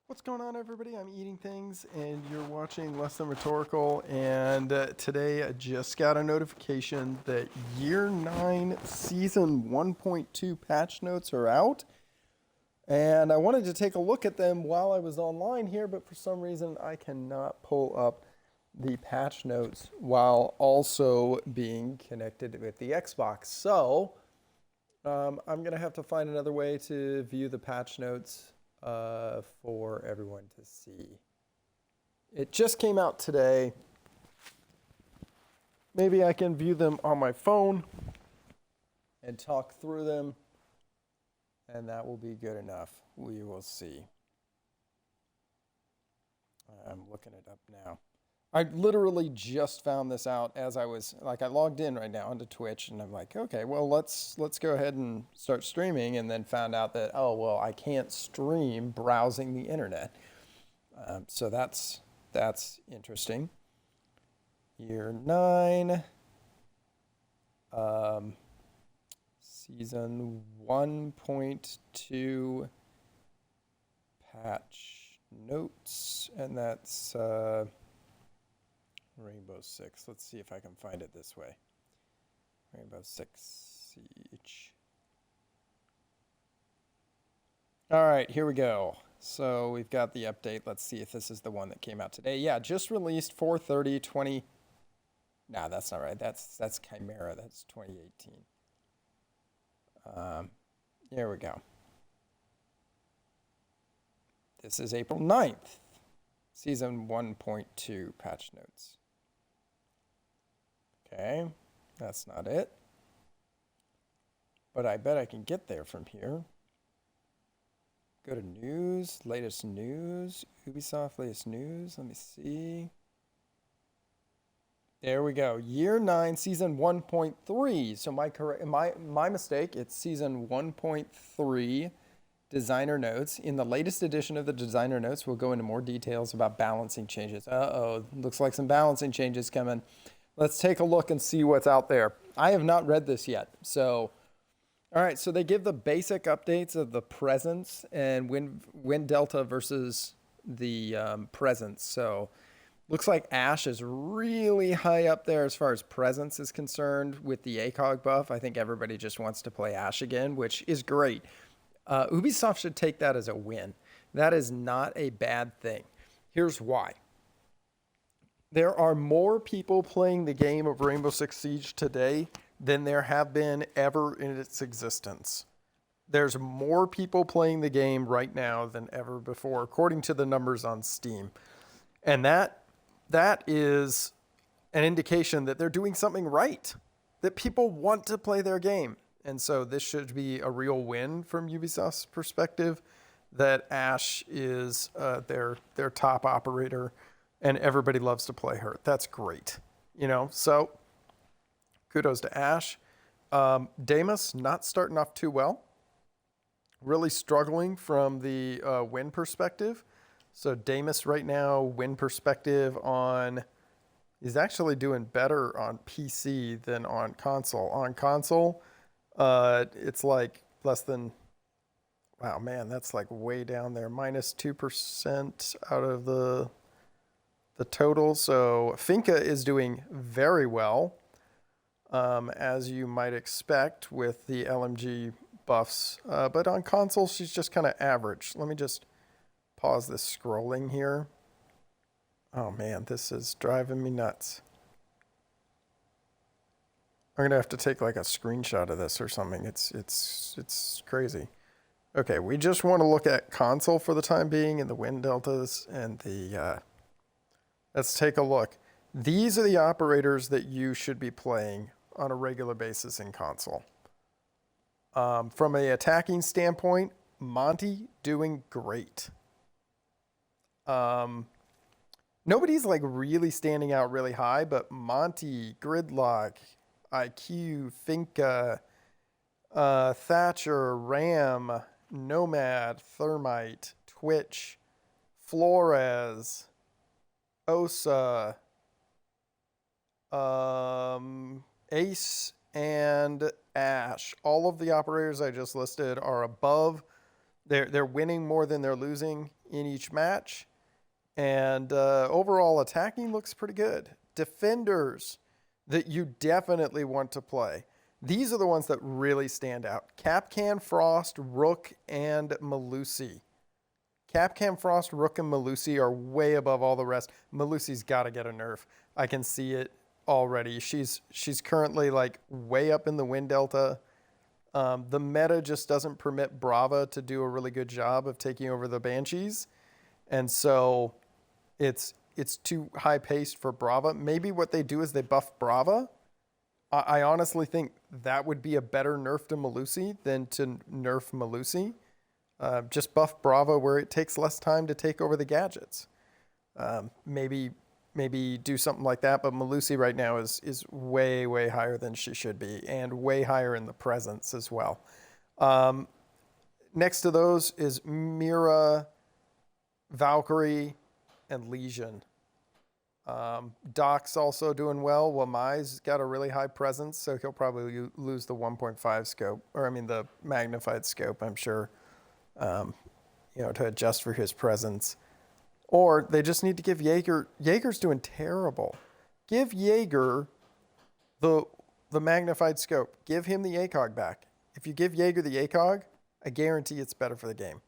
What's going on, everybody? I'm eating things, and you're watching Less Than Rhetorical. And today I just got a notification that Year 9 Season 1.2 patch notes are out. And I wanted to take a look at them while I was online here, but for some reason I cannot pull up the patch notes while also being connected with the Xbox. So I'm going to have to find another way to view the patch notes for everyone to see. It just came out today. Maybe I can view them on my phone and talk through them, and that will be good enough. We will see. I'm looking it up now. I literally just found this out as I was I logged in right now onto Twitch, and I'm like, okay, well, let's go ahead and start streaming, and then found out that, oh well, I can't stream browsing the internet. So that's interesting. Year 9, season 1.2 patch notes, and that's Rainbow Six. Let's see if I can find it this way. Rainbow Six Siege. All right, here we go. So we've got the update. Let's see if this is the one that came out today. Yeah, just released 4/30/20. No, that's not right. That's Chimera. That's 2018. Here we go. This is April 9th. Season 1.2 patch notes. Okay, that's not it. But I bet I can get there from here. Go to news, latest news, Ubisoft latest news. Let me see. There we go. Year 9, season 1.3. So my mistake. It's season 1.3 designer notes. In the latest edition of the designer notes, we'll go into more details about balancing changes. Uh-oh, looks like some balancing changes coming. Let's take a look and see what's out there. I have not read this yet. So, all right, so they give the basic updates of the presence and wind delta versus the presence. So looks like Ash is really high up there as far as presence is concerned with the ACOG buff. I think everybody just wants to play Ash again, which is great. Ubisoft should take that as a win. That is not a bad thing. Here's why. There are more people playing the game of Rainbow Six Siege today than there have been ever in its existence. There's more people playing the game right now than ever before, according to the numbers on Steam. And that is an indication that they're doing something right, that people want to play their game. And so this should be a real win from Ubisoft's perspective, that Ash is their top operator and everybody loves to play her. That's great. So kudos to Ash. Damus not starting off too well. Really struggling from the win perspective. So Damus right now, win perspective he's actually doing better on PC than on console. On console, it's like less than, wow, man, that's like way down there. Minus 2% out of the total. So Finka is doing very well, as you might expect with the LMG buffs. But on console, she's just kind of average. Let me just pause this scrolling here. Oh man, this is driving me nuts. I'm gonna have to take like a screenshot of this or something. It's crazy. Okay, we just want to look at console for the time being and the win deltas and the. Let's take a look. These are the operators that you should be playing on a regular basis in console. From an attacking standpoint, Monty doing great. Nobody's like really standing out really high, but Monty, Gridlock, IQ, Finka, Thatcher, Ram, Nomad, Thermite, Twitch, Flores, Osa, Ace, and Ash. All of the operators I just listed are above They're winning more than they're losing in each match. And overall attacking looks pretty good. Defenders that you definitely want to play. These are the ones that really stand out. Capcan, Frost, Rook, and Malusi. Capcan, Frost, Rook, and Malusi are way above all the rest. Malusi's got to get a nerf. I can see it already. She's currently like way up in the wind delta. The meta just doesn't permit Brava to do a really good job of taking over the Banshees. And so it's too high paced for Brava. Maybe what they do is they buff Brava. I honestly think that would be a better nerf to Malusi than to nerf Malusi. Just buff Brava where it takes less time to take over the gadgets. Maybe do something like that. But Malusi right now is way higher than she should be, and way higher in the presence as well. Next to those is Mira, Valkyrie, and Legion. Doc's also doing well. Wamai's got a really high presence, so he'll probably lose the 1.5 scope, or I mean the magnified scope, I'm sure, to adjust for his presence. Or they just need to give Jaeger's doing terrible. Give Jaeger the magnified scope. Give him the ACOG back. If you give Jaeger the ACOG, I guarantee it's better for the game.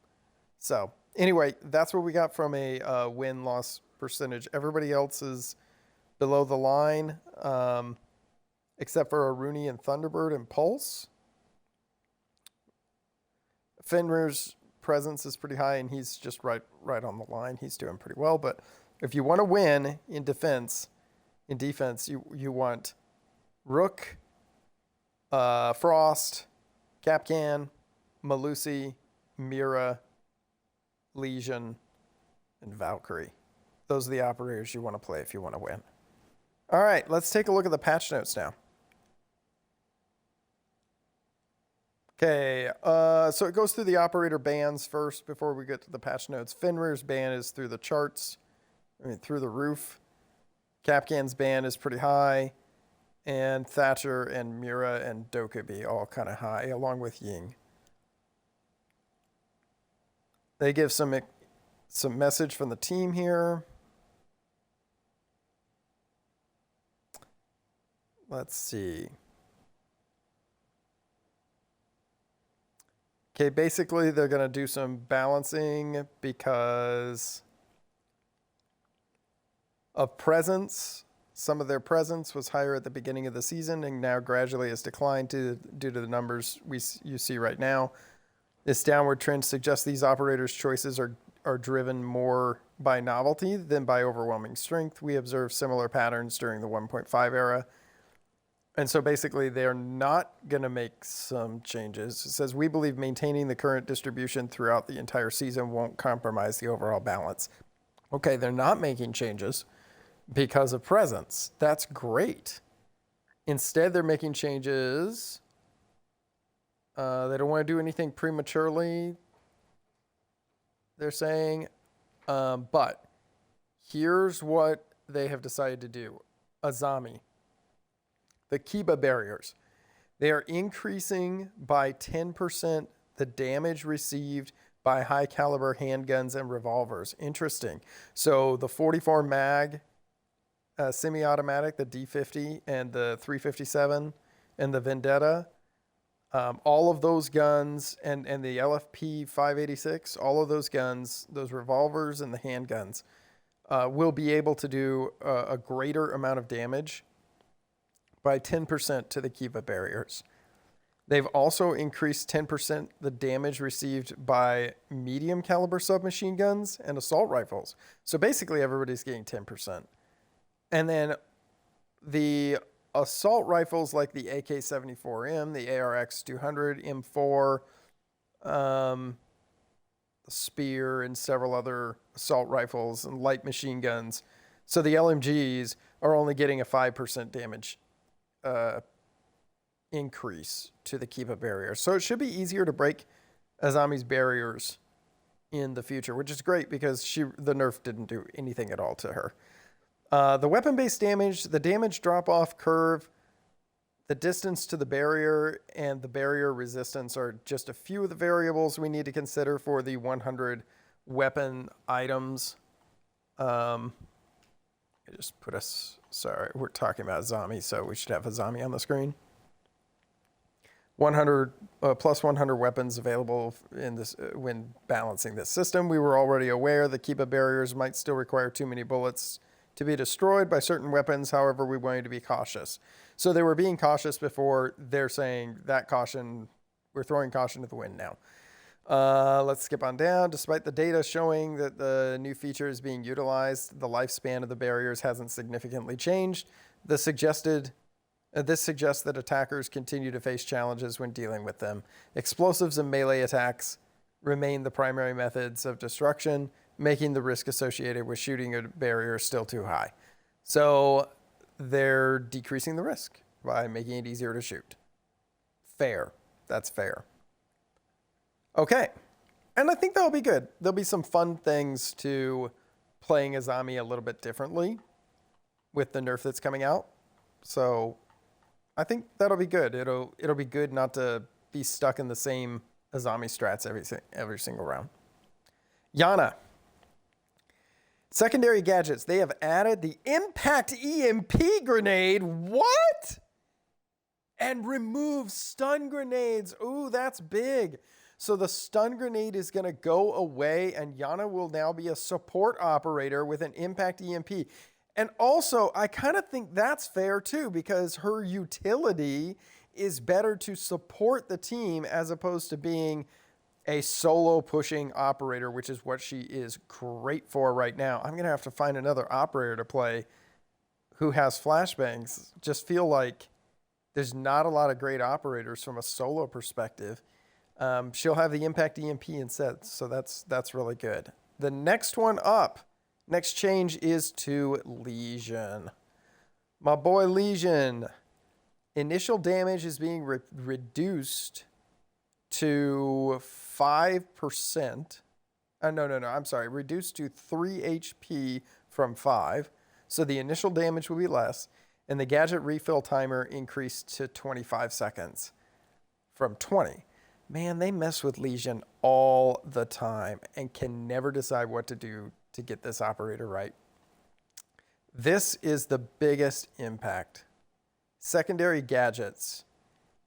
So anyway, that's what we got from a win-loss percentage. Everybody else is below the line, except for Aruni and Thunderbird and Pulse. Fenrir's presence is pretty high, and he's just right on the line. He's doing pretty well. But if you want to win in defense, you want Rook, Frost, Capcan, Malusi, Mira, Legion, and Valkyrie. Those are the operators you want to play if you want to win. All right, let's take a look at the patch notes now. Okay, so it goes through the operator bans first before we get to the patch notes. Fenrir's ban is through the charts, through the roof. Capcan's ban is pretty high. And Thatcher and Mira and Dokubi all kind of high, along with Ying. They give some message from the team here. Let's see. Okay, basically they're going to do some balancing because of presence. Some of their presence was higher at the beginning of the season and now gradually has declined due to the numbers you see right now. This downward trend suggests these operators' choices are driven more by novelty than by overwhelming strength. We observed similar patterns during the 1.5 era. And so basically they're not going to make some changes. It says, we believe maintaining the current distribution throughout the entire season won't compromise the overall balance. Okay, they're not making changes because of presence. That's great. Instead, they're making changes. They don't want to do anything prematurely, they're saying. But here's what they have decided to do. Azami. The Kiba barriers. They are increasing by 10% the damage received by high caliber handguns and revolvers. Interesting. So the 44 mag semi-automatic, the D50 and the 357 and the Vendetta, all of those guns and the LFP 586, all of those guns, those revolvers and the handguns will be able to do a greater amount of damage by 10% to the Kiva barriers. They've also increased 10% the damage received by medium caliber submachine guns and assault rifles. So basically everybody's getting 10%. And then the assault rifles like the AK-74M, the ARX-200, M4, the Spear, and several other assault rifles and light machine guns. So the LMGs are only getting a 5% damage increase to the Kiva barrier. So it should be easier to break Azami's barriers in the future, which is great because the nerf didn't do anything at all to her. The weapon-based damage, the damage drop-off curve The distance to the barrier and the barrier resistance are just a few of the variables we need to consider for the 100 weapon items. I just put us, sorry, we're talking about zombie, so we should have a zombie on the screen. 100 plus 100 weapons available in this when balancing this system. We were already aware the Kiba barriers might still require too many bullets to be destroyed by certain weapons. However, we wanted to be cautious. So they were being cautious before. They're saying that caution, we're throwing caution to the wind now. Let's skip on down. Despite the data showing that the new feature is being utilized, the lifespan of the barriers hasn't significantly changed. This suggests that attackers continue to face challenges when dealing with them. Explosives and melee attacks remain the primary methods of destruction, making the risk associated with shooting a barrier still too high. So they're decreasing the risk by making it easier to shoot. Fair. That's fair. Okay. And I think that'll be good. There'll be some fun things to playing a zombie a little bit differently with the nerf that's coming out. So I think that'll be good. It'll be good not to be stuck in the same zombie strats every single round. Yana. Secondary gadgets. They have added the Impact EMP grenade. What? And remove stun grenades. Ooh, that's big. So the stun grenade is going to go away, and Yana will now be a support operator with an Impact EMP. And also, I kind of think that's fair too, because her utility is better to support the team as opposed to being a solo pushing operator, which is what she is great for right now. I'm going to have to find another operator to play who has flashbangs. Just feel like there's not a lot of great operators from a solo perspective. She'll have the Impact EMP instead, so that's really good. The next one up. Next change is to Lesion. My boy Lesion. Initial damage is being reduced to 5%. No. I'm sorry. Reduced to 3 HP from 5. So the initial damage will be less. And the gadget refill timer increased to 25 seconds from 20. Man, they mess with Lesion all the time and can never decide what to do to get this operator right. This is the biggest impact. Secondary gadgets,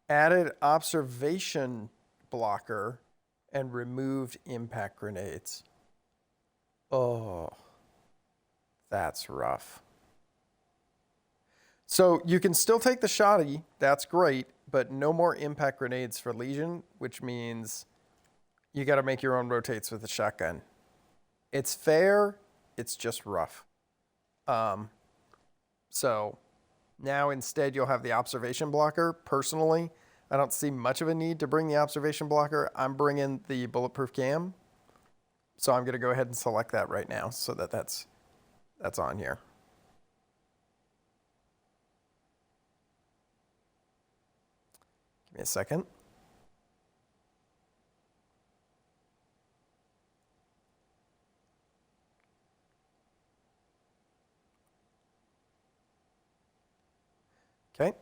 added observation blocker, and removed impact grenades. Oh, that's rough. So you can still take the shotty, that's great, but no more impact grenades for Lesion, which means you got to make your own rotates with the shotgun. It's fair, it's just rough. So now instead you'll have the observation blocker. Personally, I don't see much of a need to bring the observation blocker. I'm bringing the bulletproof cam. So I'm going to go ahead and select that right now so that that's on here. Give me a second. Okay.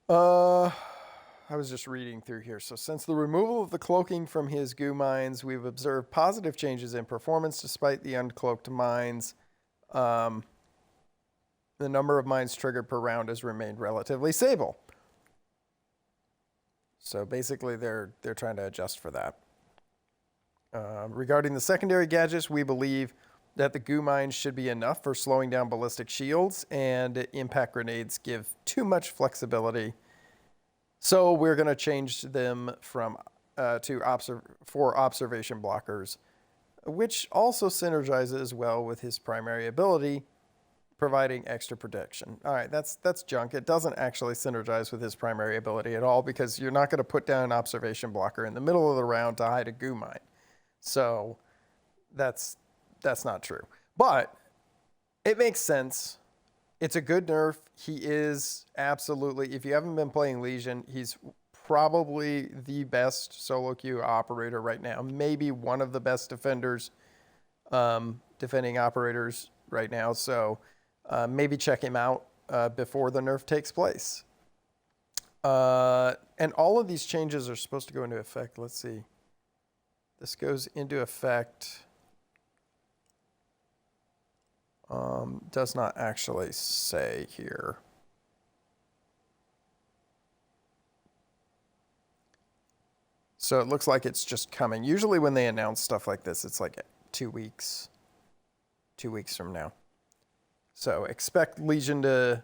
I was just reading through here. So since the removal of the cloaking from his goo mines, we've observed positive changes in performance despite the uncloaked mines. The number of mines triggered per round has remained relatively stable. So basically they're trying to adjust for that. Regarding the secondary gadgets, we believe that the goo mines should be enough for slowing down ballistic shields, and impact grenades give too much flexibility. So we're going to change them from for observation blockers, which also synergizes well with his primary ability, providing extra protection. All right, that's junk. It doesn't actually synergize with his primary ability at all, because you're not going to put down an observation blocker in the middle of the round to hide a goo mine. So that's not true. But it makes sense. It's a good nerf. He is absolutely, if you haven't been playing Lesion, he's probably the best solo queue operator right now. Maybe one of the best defenders, defending operators right now. So maybe check him out before the nerf takes place. And all of these changes are supposed to go into effect. Let's see. This goes into effect. Does not actually say here. So it looks like it's just coming. Usually when they announce stuff like this, it's like 2 weeks. 2 weeks from now. So expect Legion to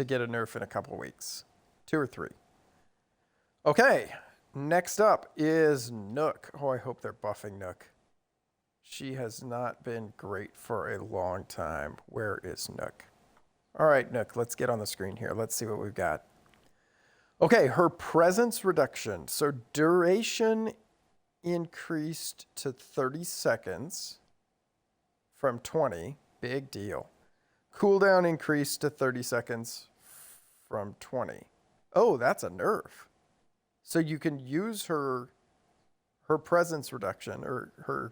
get a nerf in a couple weeks. 2 or 3. Okay, next up is Nook. Oh, I hope they're buffing Nook. She has not been great for a long time. Where is Nook? All right, Nook, let's get on the screen here. Let's see what we've got. Okay, her presence reduction. So duration increased to 30 seconds from 20. Big deal. Cooldown increased to 30 seconds from 20. Oh, that's a nerf. So you can use her presence reduction or her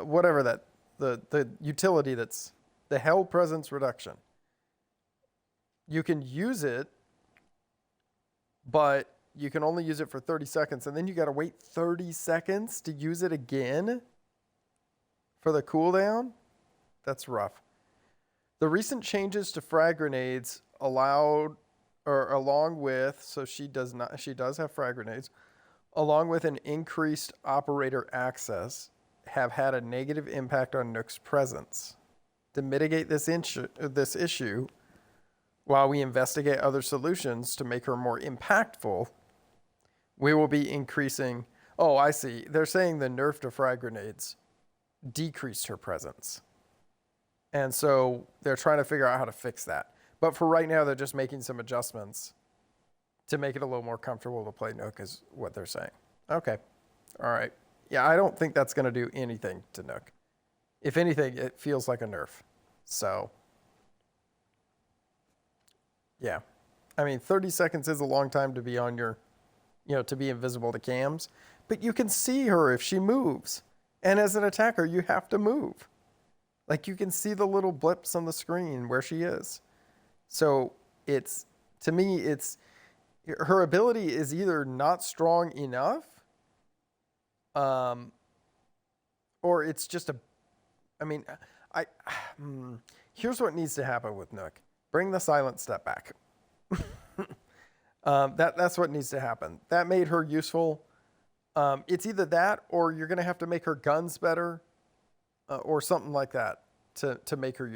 whatever that the utility that's the hell presence reduction. You can use it, but you can only use it for 30 seconds, and then you got to wait 30 seconds to use it again for the cooldown. That's rough. The recent changes to frag grenades along with, so she does have frag grenades, along with an increased operator access, have had a negative impact on Nook's presence. To mitigate this issue, while we investigate other solutions to make her more impactful, we will be increasing. Oh, I see. They're saying the nerf to frag grenades decreased her presence. And so they're trying to figure out how to fix that. But for right now, they're just making some adjustments to make it a little more comfortable to play Nook, is what they're saying. Okay. All right. Yeah, I don't think that's going to do anything to Nook. If anything, it feels like a nerf. So, yeah. I mean, 30 seconds is a long time to be on your, to be invisible to cams. But you can see her if she moves. And as an attacker, you have to move. Like, you can see the little blips on the screen where she is. So to me, her ability is either not strong enough, or it's just here's what needs to happen with Nook. Bring the silent step back. That's what needs to happen. That made her useful. It's either that or you're going to have to make her guns better, or something like that to make her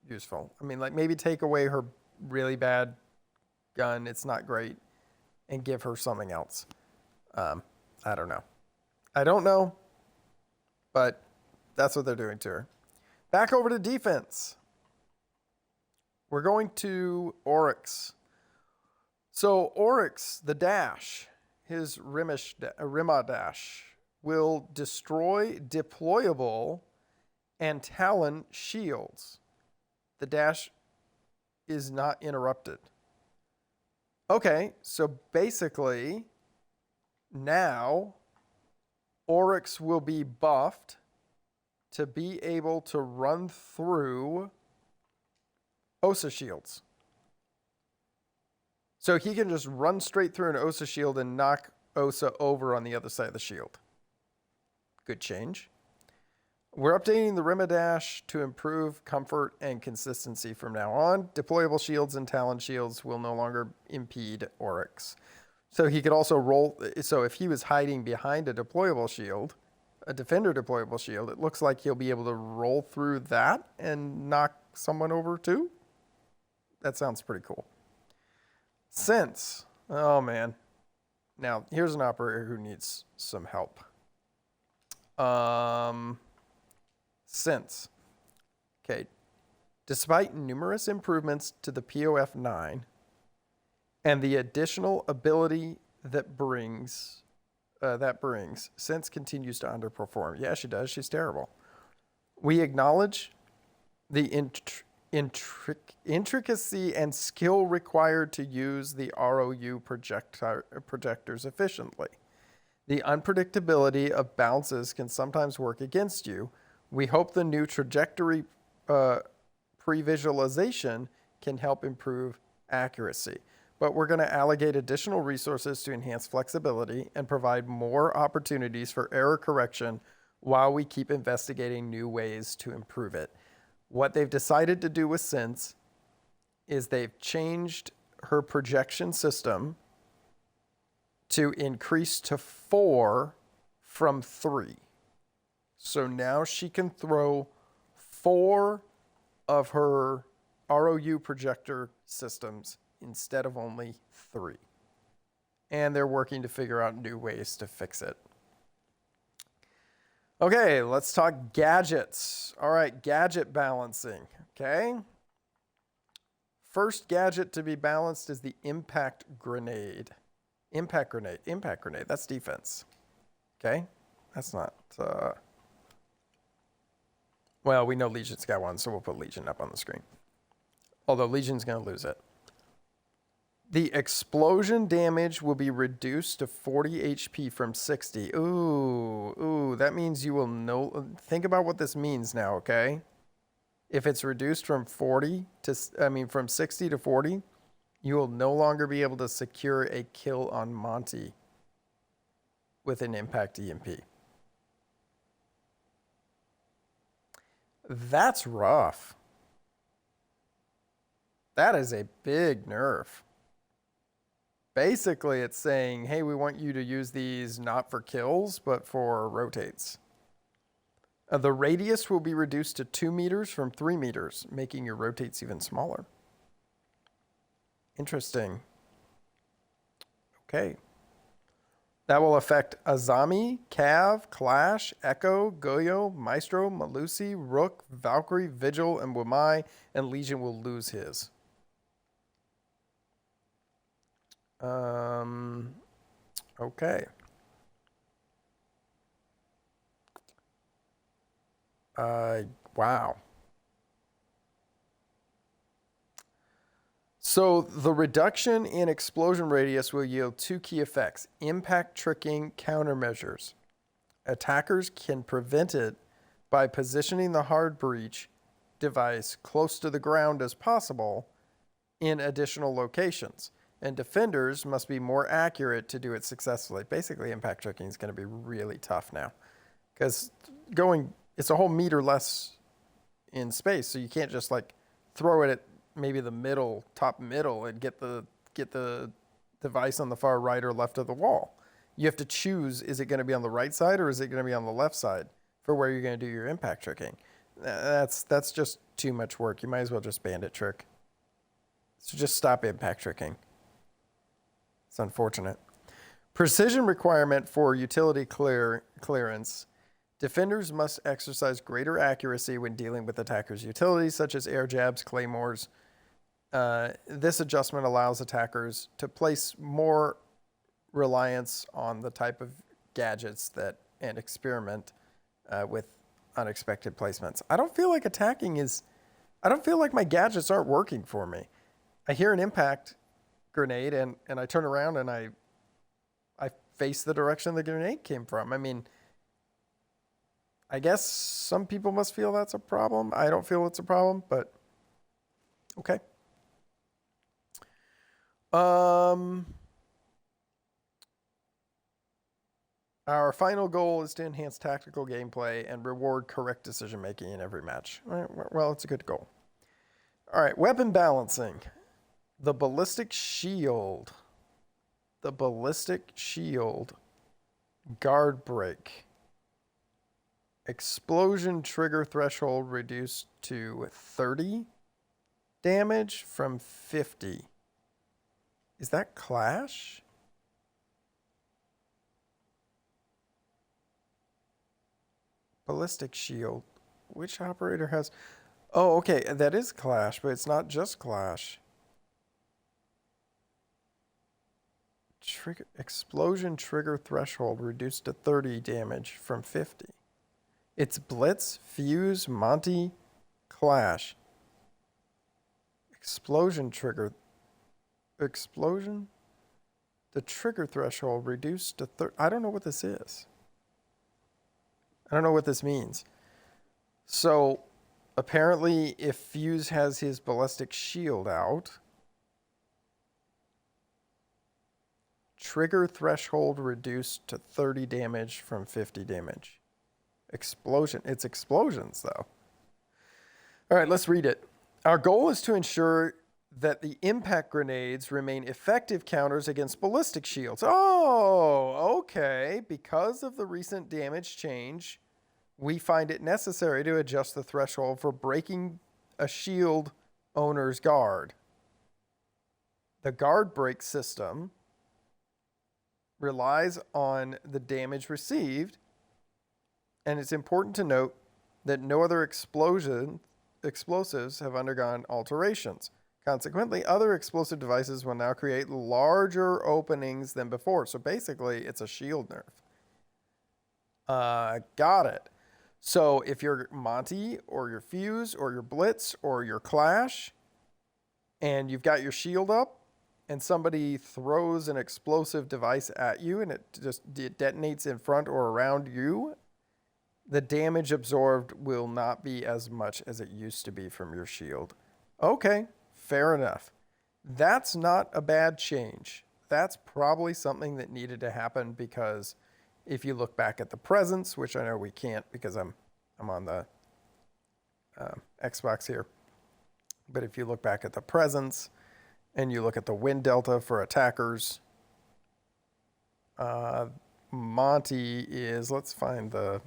useful. I mean, like maybe take away her really bad gun. It's not great. And give her something else. I don't know. But that's what they're doing to her. Back over to defense. We're going to Oryx. So Oryx, the dash, his Rima dash, will destroy deployable and Talon shields. The dash is not interrupted. Okay, so basically now Oryx will be buffed to be able to run through OSA shields. So he can just run straight through an OSA shield and knock OSA over on the other side of the shield. Good change. We're updating the Rima dash to improve comfort and consistency from now on. Deployable shields and Talon shields will no longer impede Oryx. So he could also roll. So if he was hiding behind a deployable shield, a defender deployable shield, it looks like he'll be able to roll through that and knock someone over too. That sounds pretty cool. Sense. Oh man. Now here's an operator who needs some help. Sense. Okay. Despite numerous improvements to the POF9 and the additional ability that brings, Sense continues to underperform. Yeah, she does. She's terrible. We acknowledge the intricacy and skill required to use the ROU projectors efficiently. The unpredictability of bounces can sometimes work against you. We hope the new trajectory pre-visualization can help improve accuracy. But we're going to allocate additional resources to enhance flexibility and provide more opportunities for error correction while we keep investigating new ways to improve it. What they've decided to do with Synth is they've changed her projection system to increase to 4 from 3. So now she can throw 4 of her ROU projector systems instead of only 3. And they're working to figure out new ways to fix it. Okay, let's talk gadgets. All right, gadget balancing. Okay. First gadget to be balanced is the impact grenade. Impact grenade. Impact grenade. That's defense. Okay. That's not. Well, we know Legion's got one, so we'll put Legion up on the screen. Although Legion's going to lose it. The explosion damage will be reduced to 40 HP from 60. Ooh, that means you will know. Think about what this means now, okay? If it's reduced from from 60 to 40, you will no longer be able to secure a kill on Monty with an impact EMP. That's rough. That is a big nerf. Basically, it's saying, hey, we want you to use these not for kills, but for rotates. The radius will be reduced to 2 meters from 3 meters, making your rotates even smaller. Interesting. Okay. That will affect Azami, Cav, Clash, Echo, Goyo, Maestro, Malusi, Rook, Valkyrie, Vigil, and Wamai, and Legion will lose his. Okay. Wow. So the reduction in explosion radius will yield 2 key effects: impact tricking countermeasures. Attackers can prevent it by positioning the hard breach device close to the ground as possible in additional locations. And defenders must be more accurate to do it successfully. Basically, impact tricking is going to be really tough now because it's a whole meter less in space, so you can't just like throw it at maybe the top middle, and get the device on the far right or left of the wall. You have to choose: is it going to be on the right side or is it going to be on the left side for where you're going to do your impact tricking? That's just too much work. You might as well just bandit trick. So just stop impact tricking. It's unfortunate. Precision requirement for utility clearance. Defenders must exercise greater accuracy when dealing with attackers' utilities, such as air jabs, claymores. This adjustment allows attackers to place more reliance on the type of gadgets and experiment with unexpected placements. I don't feel like I don't feel like my gadgets aren't working for me. I hear an impact grenade and I turn around and I face the direction the grenade came from. I mean, I guess some people must feel that's a problem. I don't feel it's a problem, but okay. Our final goal is to enhance tactical gameplay and reward correct decision making in every match. All right, well, it's a good goal. All right, weapon balancing. The ballistic shield. Guard break. Explosion trigger threshold reduced to 30 damage from 50. Is that Clash? Ballistic shield. Which operator has... Oh, okay, that is Clash, but it's not just Clash. Explosion trigger threshold reduced to 30 damage from 50. It's Blitz, Fuse, Monty, Clash. Explosion. The trigger threshold reduced to 30. I don't know what this is. I don't know what this means. So apparently if Fuse has his ballistic shield out, Trigger threshold reduced to 30 damage from 50 damage. Explosion. It's explosions, though. All right, let's read it. Our goal is to ensure that the impact grenades remain effective counters against ballistic shields. Oh, okay. Because of the recent damage change, we find it necessary to adjust the threshold for breaking a shield owner's guard. The guard break system relies on the damage received, and it's important to note that no other explosives have undergone alterations. Consequently, other explosive devices will now create larger openings than before. So basically, it's a shield nerf. Got it. So if you're Monty or your Fuse or your Blitz or your Clash, and you've got your shield up, and somebody throws an explosive device at you, and it detonates in front or around you, the damage absorbed will not be as much as it used to be from your shield. Okay, fair enough. That's not a bad change. That's probably something that needed to happen, because if you look back at the presence, which I know we can't because I'm on the Xbox here, but if you look back at the presence and you look at the win delta for attackers, Monty is, let's find the...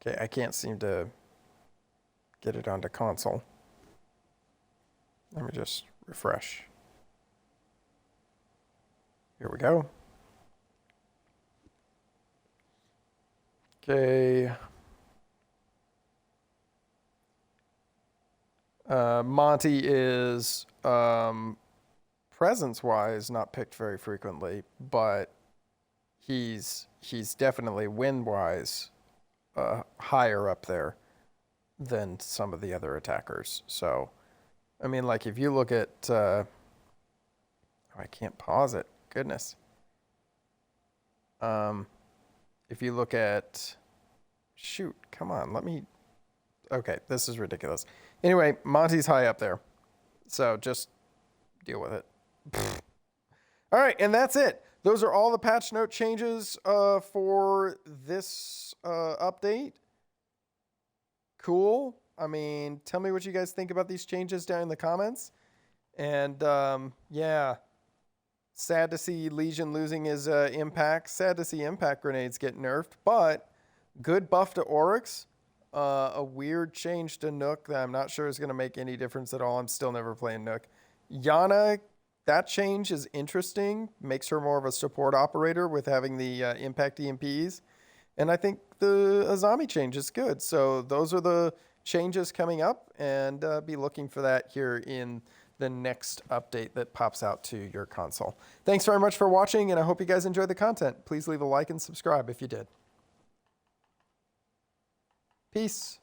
Okay, I can't seem to get it onto console. Let me just refresh. Here we go. Okay. Monty is presence-wise not picked very frequently, but he's definitely win-wise higher up there than some of the other attackers. So, I mean, like, if you look at... oh, I can't pause it. Goodness. If you look at... Shoot, come on, let me... Okay, this is ridiculous. Anyway, Monty's high up there. So just deal with it. All right, and that's it. Those are all the patch note changes for this update. Cool. I mean, tell me what you guys think about these changes down in the comments. And yeah, sad to see Legion losing his impact. Sad to see impact grenades get nerfed, but good buff to Oryx. A weird change to Nook that I'm not sure is going to make any difference at all. I'm still never playing Nook. Yana, that change is interesting. Makes her more of a support operator with having the impact EMPs. And I think the Azami change is good. So those are the changes coming up, and be looking for that here in the next update that pops out to your console. Thanks very much for watching, and I hope you guys enjoyed the content. Please leave a like and subscribe if you did. Peace.